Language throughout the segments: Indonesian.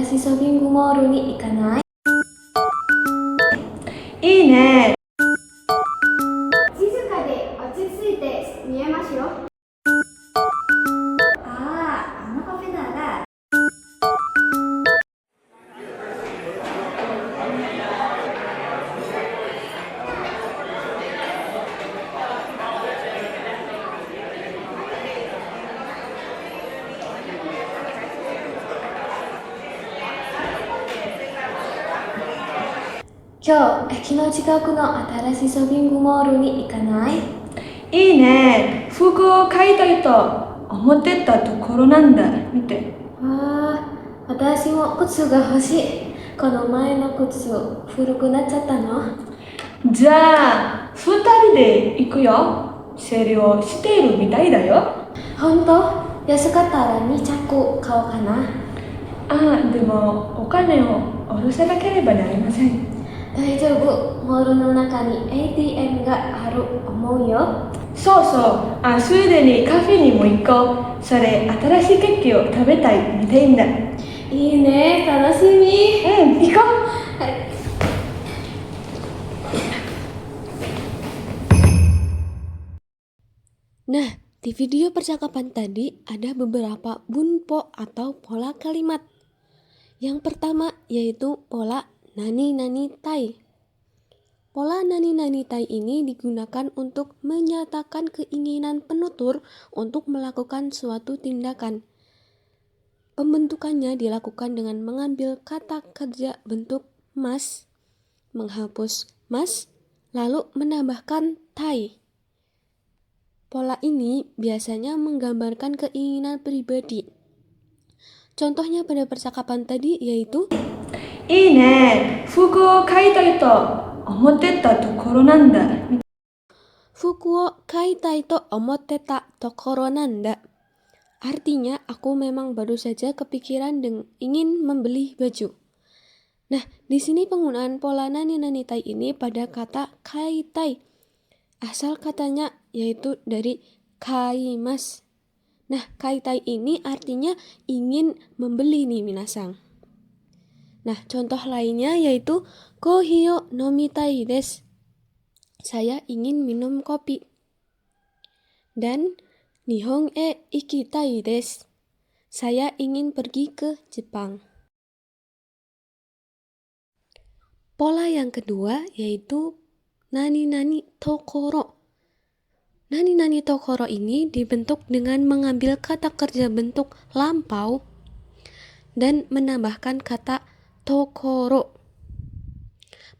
しいショッピングモールに行かない？いいね。静かで落ち着いて見えますよ。ああ、あのカフェなら。今日、駅の近くの新しいショッピングモールに行かない？いいね。服を買いたいと思ってたところなんだ。見て。ああ、私も靴が欲しい。この前の靴、古くなっちゃったの？じゃあ、二人で行くよ。セールをしているみたいだよ。本当？安かったら2着買おうかな。でもお金を下ろさなければなりません。大丈夫。モールの中に ATM がある思うよ。そうそう。ついでにカフェにも行こう。それ、新しいケーキを食べたいみたいんだ。いいね、楽しみ。行こう。はい。Nah, di video percakapan tadi ada beberapa bunpo atau pola kalimat. Yang pertama yaitu pola nani-nani tai. Pola nani-nani tai ini digunakan untuk menyatakan keinginan penutur untuk melakukan suatu tindakan. Pembentukannya dilakukan dengan mengambil kata kerja bentuk mas, menghapus mas, lalu menambahkan tai. Pola ini biasanya menggambarkan keinginan pribadi. Contohnya pada percakapan tadi yaitu いいね。服を買いたいと思ってたところなんだ。Fuku wo kaitai to omoteta tokoro nanda. Artinya, aku memang baru saja kepikiran dan ingin membeli baju. Nah, di sini penggunaan pola nani-nani tai ini pada kata kaitai. Asal katanya yaitu dari kaimas. Nah, kaitai ini artinya ingin membeli nih minasang. Nah, contoh lainnya yaitu kohi yo nomitai desu. Saya ingin minum kopi. Dan Nihon e ikitai desu. Saya ingin pergi ke Jepang. Pola yang kedua yaitu nani-nani tokoro. Nani-nani tokoro ini dibentuk dengan mengambil kata kerja bentuk lampau dan menambahkan kata tokoro.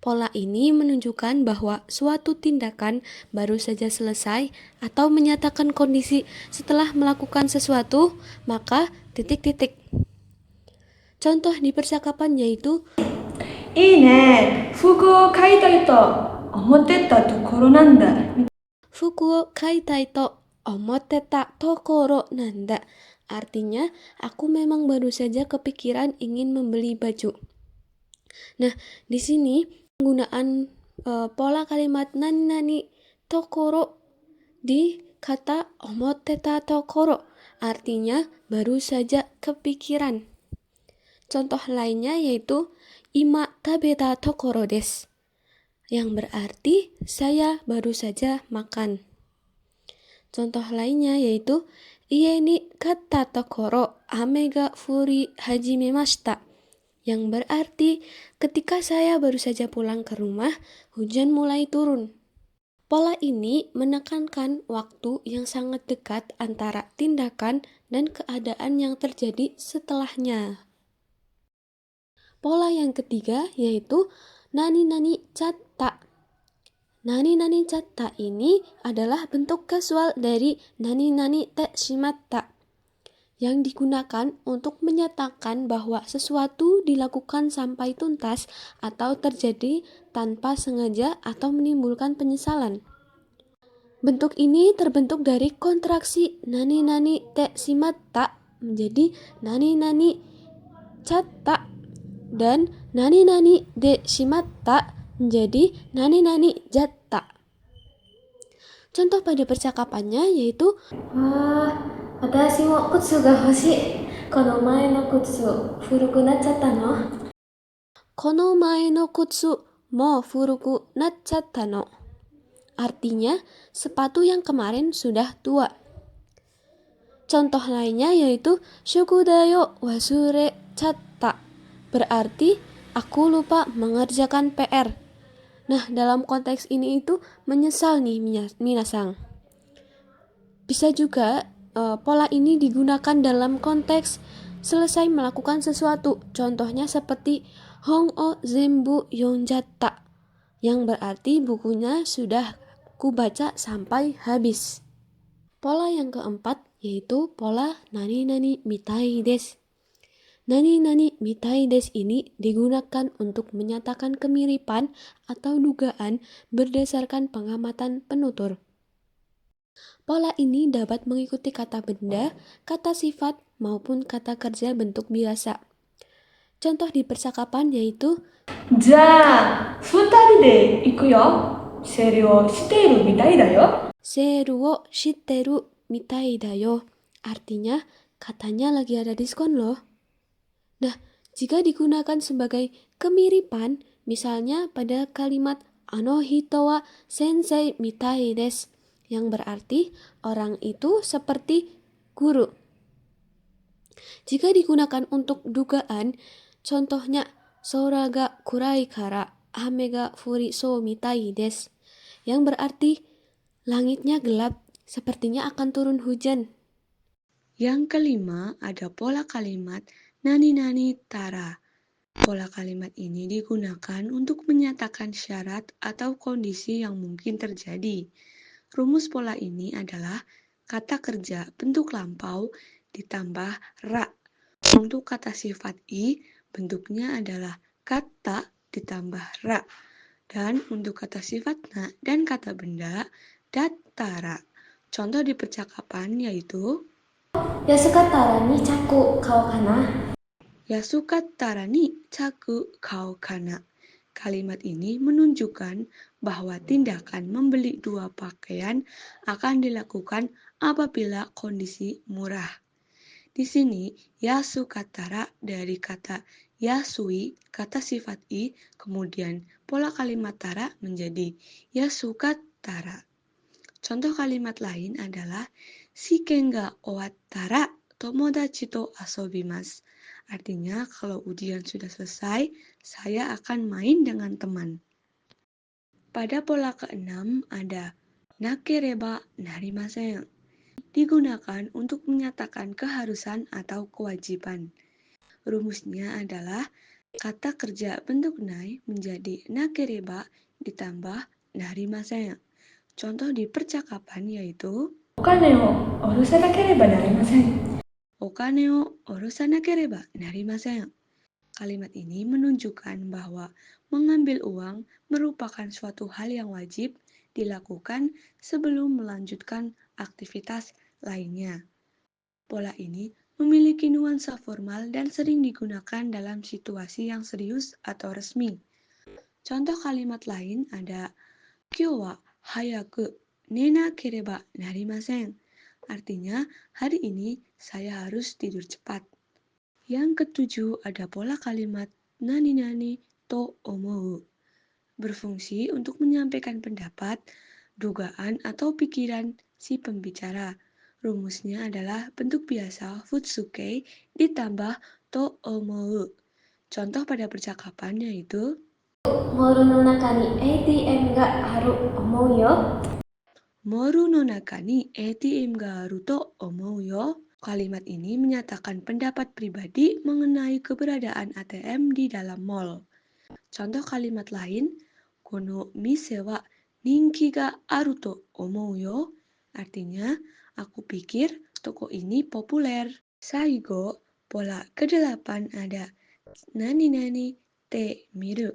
Pola ini menunjukkan bahwa suatu tindakan baru saja selesai atau menyatakan kondisi setelah melakukan sesuatu, maka titik-titik. Contoh di percakapan yaitu いいね。服を買いたいと思ってたところなんだ。Fuku wo kaitai to omoteta tokoro nanda. Artinya, aku memang baru saja kepikiran ingin membeli baju. Nah, di sini penggunaan pola kalimat nani-nani tokoro di kata omoteta tokoro. Artinya, baru saja kepikiran. Contoh lainnya yaitu ima tabeta tokoro desu. Yang berarti saya baru saja makan. Contoh lainnya yaitu ie ni katta tokoro ame ga furi hajimemashita. Yang berarti ketika saya baru saja pulang ke rumah, hujan mulai turun. Pola ini menekankan waktu yang sangat dekat antara tindakan dan keadaan yang terjadi setelahnya. Pola yang ketiga yaitu nani-nani chatta. Nani-nani chatta ini adalah bentuk kasual dari nani-nani te shimatta yang digunakan untuk menyatakan bahwa sesuatu dilakukan sampai tuntas atau terjadi tanpa sengaja atau menimbulkan penyesalan. Bentuk ini terbentuk dari kontraksi nani-nani te shimatta menjadi nani-nani chatta dan nani-nani de shimatta menjadi nani-nani jatta. Contoh pada percakapannya yaitu わあ、私も靴が欲しい。この前の靴古くなっちゃったの？この前の靴もfuruku nachatta no. Artinya, sepatu yang kemarin sudah tua. Contoh lainnya yaitu shukudayo wasure chatta. Berarti, aku lupa mengerjakan PR. Nah, dalam konteks ini itu menyesal nih minasang. Bisa juga pola ini digunakan dalam konteks selesai melakukan sesuatu. Contohnya seperti Hong o zenbu yonjatta, yang berarti bukunya sudah kubaca sampai habis. Pola yang keempat yaitu pola nani-nani mitai desu. Nani-nani mitai desu ini digunakan untuk menyatakan kemiripan atau dugaan berdasarkan pengamatan penutur. Pola ini dapat mengikuti kata benda, kata sifat, maupun kata kerja bentuk biasa. Contoh di percakapan yaitu じゃあ、二人で行くよ。整理をしているみたいだよ。 seru wo shiteru mitai da yo. Artinya, katanya lagi ada diskon loh. Nah, jika digunakan sebagai kemiripan, misalnya pada kalimat ano hito wa sensei mitai desu, yang berarti orang itu seperti guru. Jika digunakan untuk dugaan, contohnya sora ga kurai kara ame ga furi so mitai desu, yang berarti langitnya gelap, sepertinya akan turun hujan. Yang kelima ada pola kalimat nani-nani tara. Pola kalimat ini digunakan untuk menyatakan syarat atau kondisi yang mungkin terjadi. Rumus pola ini adalah kata kerja bentuk lampau ditambah ra. Untuk kata sifat i, bentuknya adalah kata ditambah ra. Dan untuk kata sifat na dan kata benda, dattara. Contoh di percakapan yaitu Yasukatara ni chaku kao kana? Yasukattara ni chaku kao kana. Kalimat ini menunjukkan bahwa tindakan membeli dua pakaian akan dilakukan apabila kondisi murah. Di sini, yasukattara dari kata yasui, kata sifat i, kemudian pola kalimat tara menjadi yasukattara. Contoh kalimat lain adalah shiken ga owattara tomodachi to asobimasu. Artinya, kalau ujian sudah selesai, saya akan main dengan teman. Pada pola keenam ada nakereba narimasen. Digunakan untuk menyatakan keharusan atau kewajiban. Rumusnya adalah kata kerja bentuk nai menjadi nakereba ditambah narimasen. Contoh di percakapan yaitu お金を下ろさなければなりません。 Okane o orosanakereba narimasen. Kalimat ini menunjukkan bahwa mengambil uang merupakan suatu hal yang wajib dilakukan sebelum melanjutkan aktivitas lainnya. Pola ini memiliki nuansa formal dan sering digunakan dalam situasi yang serius atau resmi. Contoh kalimat lain ada Kyou wa hayaku nenakereba narimasen. Artinya, hari ini saya harus tidur cepat. Yang ketujuh ada pola kalimat nani-nani to omou. Berfungsi untuk menyampaikan pendapat, dugaan, atau pikiran si pembicara. Rumusnya adalah bentuk biasa futsuke ditambah to omou. Contoh pada percakapan yaitu Moru no naka ni ATM ga aru omou yo. Moru no naka ni ATM ga aru to omou yo. Kalimat ini menyatakan pendapat pribadi mengenai keberadaan ATM di dalam mall. Contoh kalimat lain, kono mise wa ninki ga aru to omou yo. Artinya, aku pikir toko ini populer. Saigo, pola ke-8 ada nani-nani te miru.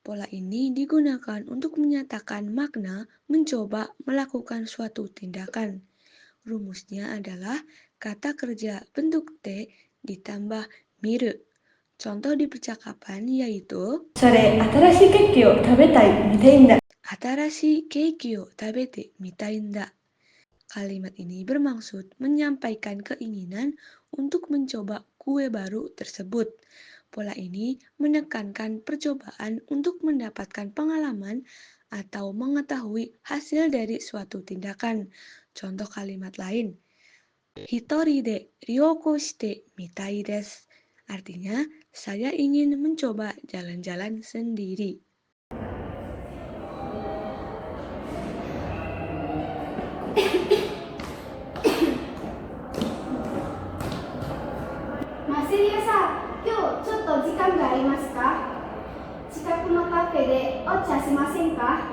Pola ini digunakan untuk menyatakan makna mencoba melakukan suatu tindakan. Rumusnya adalah kata kerja bentuk T ditambah miru. Contoh di percakapan yaitu それ、新しいケーキを食べたいみたいんだ。 Atarashi keiki o tabete mitai nda. Kalimat ini bermaksud menyampaikan keinginan untuk mencoba kue baru tersebut. Pola ini menekankan percobaan untuk mendapatkan pengalaman atau mengetahui hasil dari suatu tindakan. Contoh kalimat lain, Hitori de ryoko shite mitai desu. Artinya, saya ingin mencoba jalan-jalan sendiri.マセリアさん、今日ちょっと時間がありますか？近くのカフェでお茶しませんか？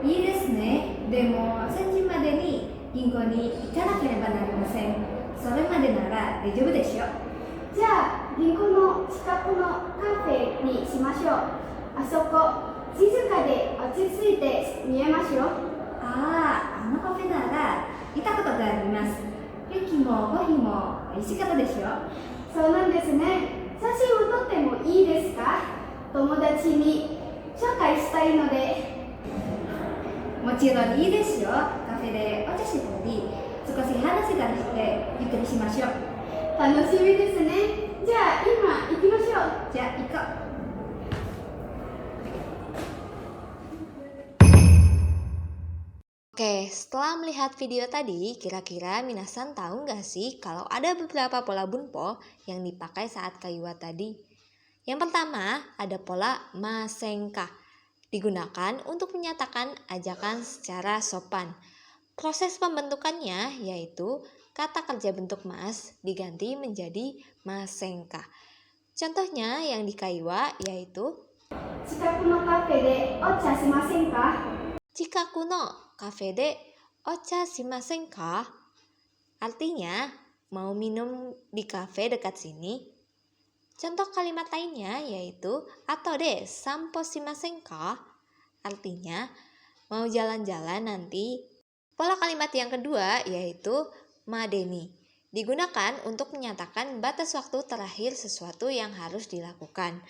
いいですね。でも3時までに銀行に行かなければなりません。それまでなら大丈夫でしょう。じゃあ銀行の近くのカフェにしましょう。あそこ静かで落ち着いて見えますよ。あのカフェなら行ったことがあります。ケーキもコーヒーも美味しかったでしょ。そうなんですね。写真を撮ってもいいですか？友達に紹介したいので。もちろんいいですよ。カフェでお茶したり、少し話したりしてゆっくりしましょう。楽しみですね。じゃあ今行きましょう。じゃあ行こう。Oke, setelah melihat video tadi, kira-kira minasan tahu nggak sih kalau ada beberapa pola bunpo yang dipakai saat kaiwa tadi? Yang pertama, ada pola masenka, digunakan untuk menyatakan ajakan secara sopan. Proses pembentukannya yaitu kata kerja bentuk mas diganti menjadi masenka. Contohnya yang di kaiwa yaitu 近くのカフェでお茶しませんか？ Chikaku no kafe de ocha shimasen ka? Artinya, mau minum di kafe dekat sini? Contoh kalimat lainnya yaitu atau de sampo shimasen ka? Artinya, mau jalan-jalan nanti. Pola kalimat yang kedua yaitu madeni. Digunakan untuk menyatakan batas waktu terakhir sesuatu yang harus dilakukan.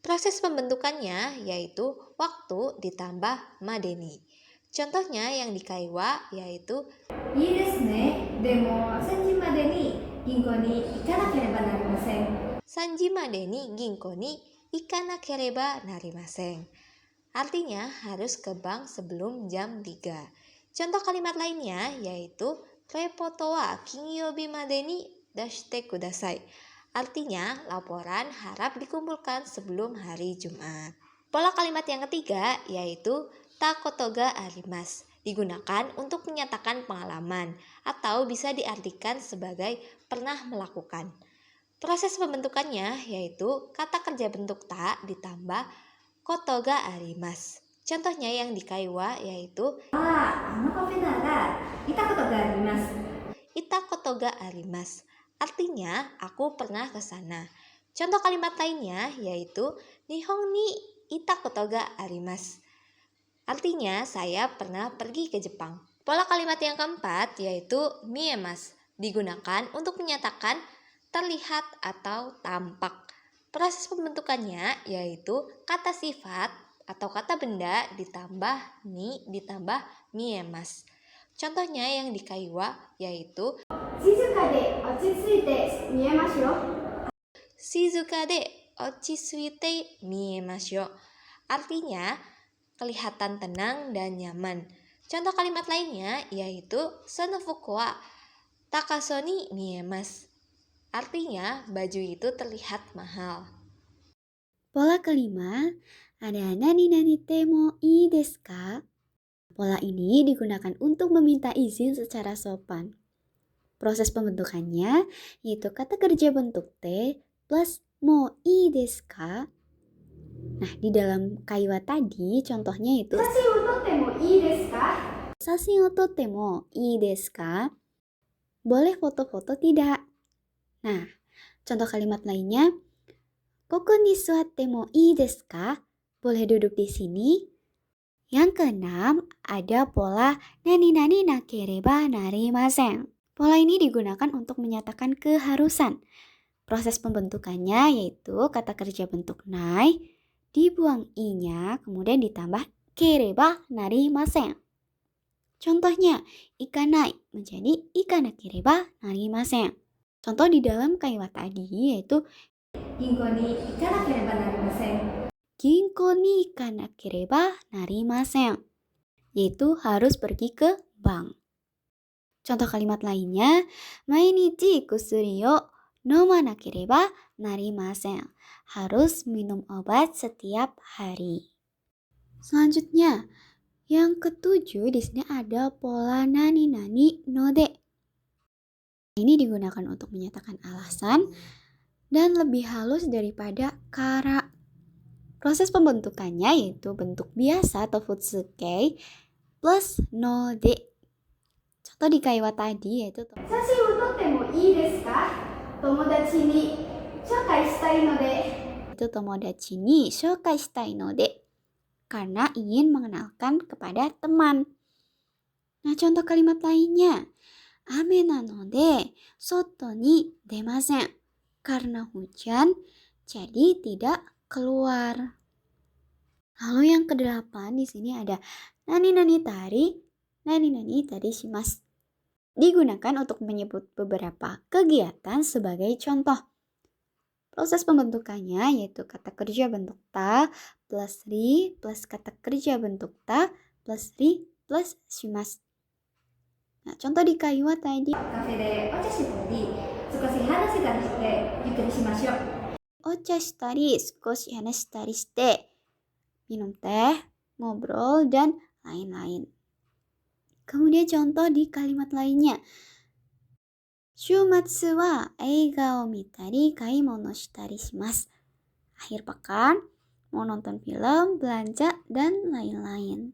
Proses pembentukannya yaitu waktu ditambah madeni. Contohnya yang di kaiwa yaitu いいですね。でも3時までに銀行に行かなければなりません。Sanji madeni ginko ni ikanakereba narimasen. Artinya harus ke bank sebelum jam 3. Contoh kalimat lainnya yaitu repoto wa kinyobi madeni dashite kudasai. Artinya laporan harap dikumpulkan sebelum hari Jumat. Pola kalimat yang ketiga yaitu takotoga arimas. Digunakan untuk menyatakan pengalaman atau bisa diartikan sebagai pernah melakukan. Proses pembentukannya yaitu kata kerja bentuk ta ditambah kotoga arimas. Contohnya yang di kaiwa yaitu あのカフェなら行ったことがあります。 ita kotoga arimas. Artinya aku pernah ke sana. Contoh kalimat lainnya yaitu Nihon ni ita kotoga arimas. Artinya saya pernah pergi ke Jepang. Pola kalimat yang keempat yaitu miemas. Digunakan untuk menyatakan terlihat atau tampak. Proses pembentukannya yaitu kata sifat atau kata benda ditambah ni ditambah miemas. Contohnya yang di kaiwa yaitu 静かで落ち着いて見えますよ。 shizuka de ochisuite miemashyo. Artinya kelihatan tenang dan nyaman. Contoh kalimat lainnya yaitu sonofuku wa takaso ni miemas. Artinya baju itu terlihat mahal. Pola kelima, ada nani-nani te mo ii desu ka? Pola ini digunakan untuk meminta izin secara sopan. Proses pembentukannya yaitu kata kerja bentuk te plus mo ii desu ka? Nah, di dalam kaiwa tadi contohnya itu 写真を撮ってもいいですか？ sasin o totte mo ii desu ka? Boleh foto-foto tidak? Nah, contoh kalimat lainnya, koko ni suatte mo ii desu ka? Boleh duduk di sini? Yang keenam, ada pola nani-nani nakereba narimasen. Pola ini digunakan untuk menyatakan keharusan. Proses pembentukannya yaitu kata kerja bentuk nai, dibuang i-nya, kemudian ditambah kereba narimasen. Contohnya, ikanai menjadi ikanakereba narimasen. Contoh di dalam kaiwa tadi yaitu 銀行に行かなければなりません。 ginko ni ikanakereba narimasen, yaitu harus pergi ke bank. Contoh kalimat lainnya, mainichi kusuri o nomanakereba narimasen, harus minum obat setiap hari. Selanjutnya, yang ketujuh di sini ada pola nani-nani node. Ini digunakan untuk menyatakan alasan dan lebih halus daripada kara. Proses pembentukannya yaitu bentuk biasa atau futsukei plus node. Contoh di kaiwa tadi yaitu 写真を撮ってもいいですか？友達に紹介したいので。 tomodachi ni shoukai shitai node, karena ingin mengenalkan kepada teman. Nah, contoh kalimat lainnya, ame nanode soto ni demasen, karena hujan jadi tidak keluar. Lalu yang kedelapan di sini ada nani-nani tari shimasu. Digunakan untuk menyebut beberapa kegiatan sebagai contoh. Proses pembentukannya yaitu kata kerja bentuk ta plus ri plus kata kerja bentuk ta plus ri plus shimasu. Nah, contoh di kaiwa tadi. カフェでお茶したり、少し話したりしてゆっくりしましょう。 Ocha shitari, sukoshi hanashitari shite, minum teh, ngobrol, dan lain-lain. Kemudian contoh di kalimat lainnya. Shumatsu wa eiga o mitari kaimono shitari shimasu. Akhir pekan, mau nonton film, belanja, dan lain-lain.